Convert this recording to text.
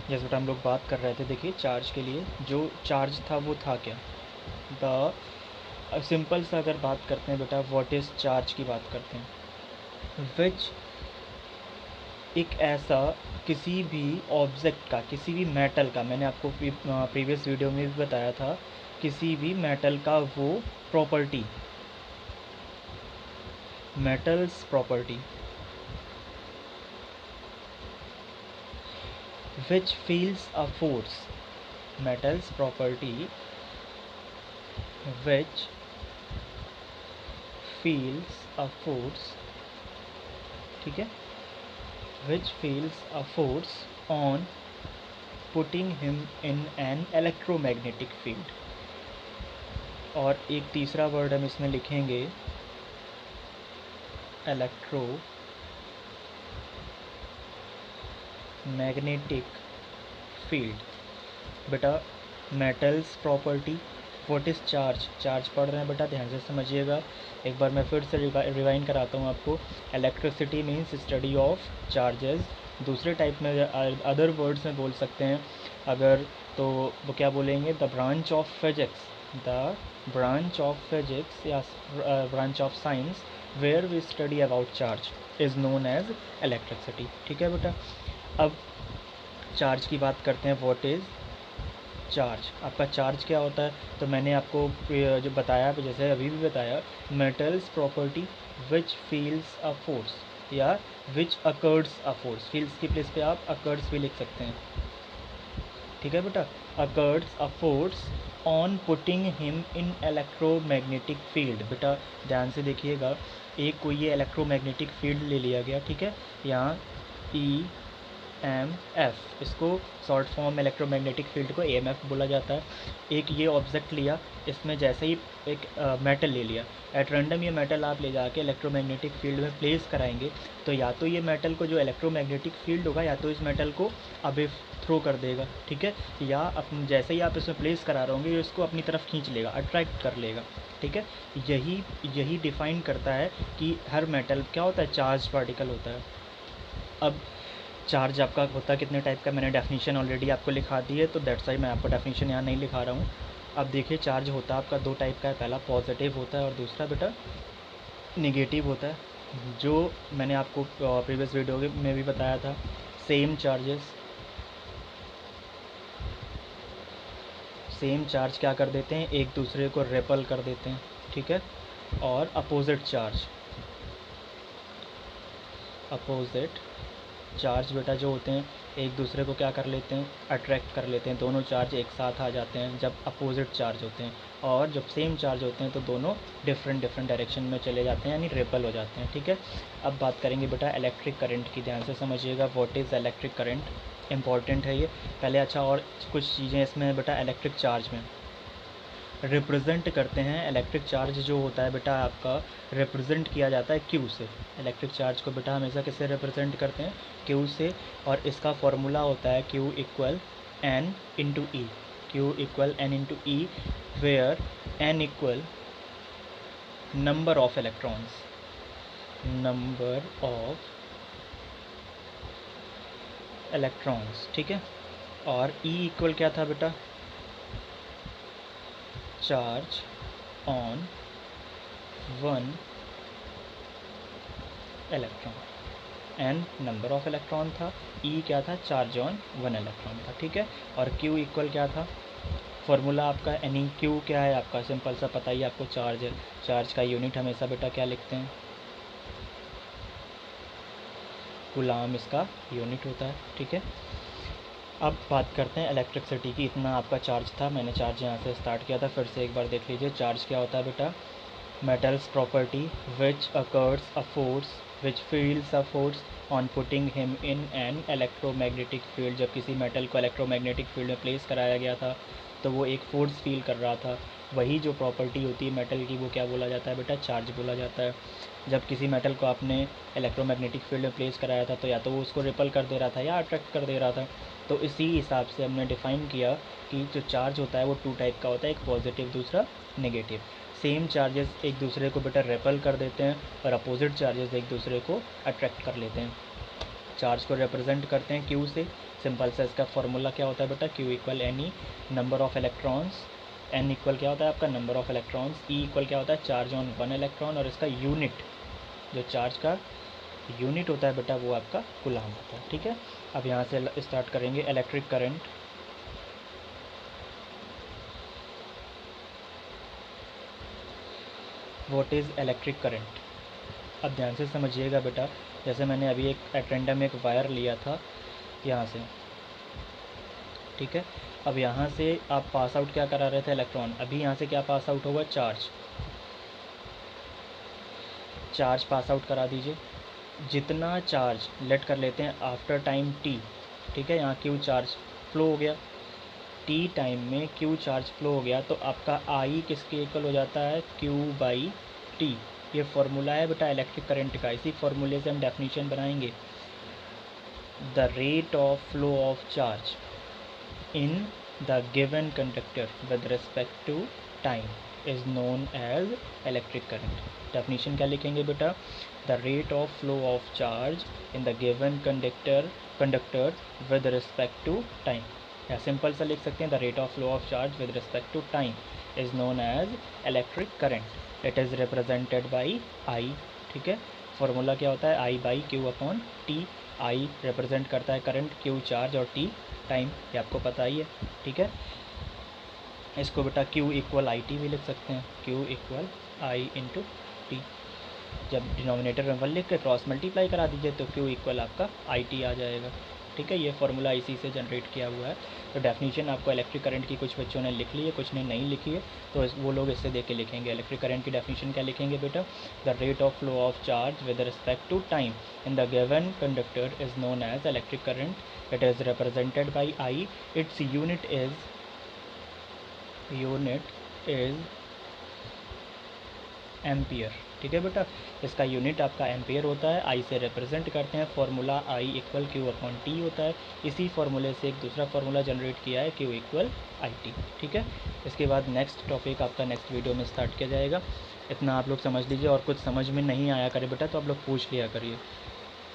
जैसे बेटा हम लोग बात कर रहे थे, देखिए चार्ज के लिए जो चार्ज था वो था क्या। द सिंपल सा अगर बात करते हैं बेटा, व्हाट इज़ चार्ज की बात करते हैं, विच एक ऐसा किसी भी ऑब्जेक्ट का, किसी भी मेटल का, मैंने आपको प्रीवियस वीडियो में भी बताया था, किसी भी मेटल का वो property, metals property which feels a force, metals property which feels a force, ठीक है, विच feels a force on putting him in an electromagnetic field. और एक तीसरा वर्ड हम इसमें लिखेंगे, इलेक्ट्रो मैग्नेटिक फील्ड। बेटा metals property, what is charge, charge पढ़ रहे हैं बेटा, ध्यान से समझिएगा। एक बार मैं फिर से रिवाइंड कराता हूँ आपको। Electricity means study of charges. दूसरे टाइप में अदर वर्ड्स में बोल सकते हैं अगर, तो वो क्या बोलेंगे, the branch of physics, the branch of physics या branch of science where we study about charge is known as electricity. ठीक है बेटा। अब चार्ज की बात करते हैं, व्हाट इज़ चार्ज। आपका चार्ज क्या होता है, तो मैंने आपको जो बताया, जैसे अभी भी बताया, metals property which feels a force या विच अकर्ड्स अ फोर्स, फील्स की प्लेस पे आप अकर्ड्स भी लिख सकते हैं। ठीक है बेटा, accords a force on putting him in electromagnetic field. बेटा ध्यान से देखिएगा, एक कोई ये इलेक्ट्रोमैग्नेटिक फील्ड ले लिया गया, ठीक है, यहाँ ई एम एफ, इसको शॉर्ट फॉर्म इलेक्ट्रोमैग्नेटिक फील्ड को ए एम एफ बोला जाता है। एक ये ऑब्जेक्ट लिया, इसमें जैसे ही एक मेटल ले लिया, एट रैंडम ये मेटल आप ले जाके इलेक्ट्रोमैग्नेटिक फील्ड में प्लेस कराएंगे, तो या तो ये मेटल को जो इलेक्ट्रोमैग्नेटिक फील्ड होगा, या तो इस मेटल को अबे थ्रो कर देगा, ठीक है, या अपन जैसे ही आप इसमें प्लेस करा रहे होंगे, ये इसको अपनी तरफ खींच लेगा, अट्रैक्ट कर लेगा। ठीक है, यही यही डिफाइन करता है कि हर मेटल क्या होता है, चार्ज पार्टिकल होता है। अब चार्ज आपका होता कितने टाइप का, मैंने डेफिनेशन ऑलरेडी आपको लिखा दी है, तो दैट्स वाई मैं आपको डेफिनेशन यहाँ नहीं लिखा रहा हूँ। अब देखिए, चार्ज होता आपका दो टाइप का है, पहला पॉजिटिव होता है और दूसरा बेटा निगेटिव होता है। जो मैंने आपको प्रीवियस वीडियो में भी बताया था, सेम चार्ज क्या कर देते हैं, एक दूसरे को रेपल कर देते हैं, ठीक है। और अपोजिट चार्ज बेटा जो होते हैं, एक दूसरे को क्या कर लेते हैं, अट्रैक्ट कर लेते हैं, दोनों चार्ज एक साथ आ जाते हैं जब अपोजिट चार्ज होते हैं। और जब सेम चार्ज होते हैं तो दोनों डिफरेंट डायरेक्शन में चले जाते हैं, यानी रेपल हो जाते हैं। ठीक है, अब बात करेंगे बेटा इलेक्ट्रिक करंट की, ध्यान से समझिएगा, what is electric current, important है ये पहले। अच्छा, और कुछ चीज़ें इसमें बेटा इलेक्ट्रिक चार्ज में रिप्रेजेंट करते हैं। इलेक्ट्रिक चार्ज जो होता है बेटा आपका, रिप्रेजेंट किया जाता है क्यू से। इलेक्ट्रिक चार्ज को बेटा हमेशा किससे रिप्रेजेंट करते हैं, क्यू से। और इसका फॉर्मूला होता है Q equal N into E, Q equal N into E, where N equal number of electrons, ठीक है। और ई इक्वल क्या था बेटा, charge on one electron, N number of electron था, ई क्या था, चार्ज ऑन वन इलेक्ट्रॉन था। ठीक है, और क्यू इक्वल क्या था, फॉर्मूला आपका एन ई क्यू क्या है आपका, सिंपल सा पता ही आपको, चार्ज है। चार्ज का यूनिट हमेशा बेटा क्या लिखते हैं, कूलाम इसका यूनिट होता है। ठीक है, अब बात करते हैं इलेक्ट्रिसिटी की। इतना आपका चार्ज था, मैंने चार्ज यहाँ से स्टार्ट किया था, फिर से एक बार देख लीजिए। चार्ज क्या होता है बेटा, metals property which occurs a force which feels a force on putting him in an electromagnetic field. जब किसी मेटल को इलेक्ट्रोमैग्नेटिक फील्ड में प्लेस कराया गया था, तो वो एक फोर्स फील कर रहा था। वही जो प्रॉपर्टी होती है मेटल की, वो क्या बोला जाता है बेटा, चार्ज बोला जाता है। जब किसी मेटल को आपने इलेक्ट्रोमैग्नेटिक फील्ड में प्लेस कराया था, तो या तो वो उसको रिपल कर दे रहा था या अट्रैक्ट कर दे रहा था। तो इसी हिसाब से हमने डिफ़ाइन किया कि जो चार्ज होता है वो टू टाइप का होता है, एक पॉजिटिव, दूसरा नेगेटिव। सेम चार्जेस एक दूसरे को बेटा रेपल कर देते हैं, और अपोजिट चार्जेस एक दूसरे को अट्रैक्ट कर लेते हैं। चार्ज को रिप्रेजेंट करते हैं क्यू से, सिंपल सा इसका फॉर्मूला क्या होता है बेटा, Q equal any number of electrons, N equal क्या होता है आपका number of electrons, E equal क्या होता है चार्ज ऑन वन इलेक्ट्रॉन, और इसका यूनिट जो चार्ज का यूनिट होता है बेटा वो आपका कूलम होता है। ठीक है, अब यहाँ से स्टार्ट करेंगे electric current. What is electric current, अब ध्यान से समझिएगा बेटा। जैसे मैंने अभी एक एट रैंडम एक वायर लिया था यहाँ से, ठीक है। अब यहाँ से आप पास आउट क्या करा रहे थे इलेक्ट्रॉन, अभी यहाँ से क्या पास आउट होगा चार्ज पास आउट करा दीजिए। जितना चार्ज लेट कर लेते हैं आफ्टर टाइम टी, ठीक है, यहाँ क्यू चार्ज फ्लो हो गया, टी टाइम में क्यू चार्ज फ्लो हो गया, तो आपका आई किसके इक्वल हो जाता है, क्यू बाई टी। ये फार्मूला है बेटा इलेक्ट्रिक करंट का, इसी फार्मूले से हम डेफिनेशन बनाएंगे। The rate of flow of charge in the given conductor with respect to time is known as electric current. Definition क्या लिखेंगे बेटा, the rate of flow of charge in the given conductor with respect to time, या simple सा लिख सकते हैं the rate of flow of charge with respect to time is known as electric current. It is represented by I, ठीक है। Formula क्या होता है, I by Q upon T. I represent करता है करंट, क्यू चार्ज और T time, ये आपको पता ही है, ठीक है। इसको बेटा क्यू इक्वल आई टी भी लिख सकते हैं, क्यू इक्वल आई इंटू टी। जब डिनोमिनेटर में 1 लिख के क्रॉस मल्टीप्लाई करा दीजिए तो क्यू इक्वल आपका आई टी आ जाएगा, ठीक है। ये फार्मूला इसी से जनरेट किया हुआ है। तो डेफिनेशन आपको इलेक्ट्रिक करंट की कुछ बच्चों ने लिख ली है, कुछ ने नहीं लिखी है, तो वो लोग इससे देख के लिखेंगे। इलेक्ट्रिक करंट की डेफिनेशन क्या लिखेंगे बेटा, the rate of flow of charge with respect to time in the given conductor is known as electric current. It is represented by I, its unit is ampere, ठीक है बेटा। इसका unit आपका ampere होता है, आई से रिप्रेजेंट करते हैं। Formula I equal Q upon T होता है। इसी फार्मूले से एक दूसरा फार्मूला जनरेट किया है, क्यू इक्वल आई टी, ठीक है। इसके बाद नेक्स्ट टॉपिक आपका नेक्स्ट वीडियो में स्टार्ट किया जाएगा। इतना आप लोग समझ लीजिए, और कुछ समझ में नहीं आया करे बेटा तो आप लोग पूछ लिया करिए।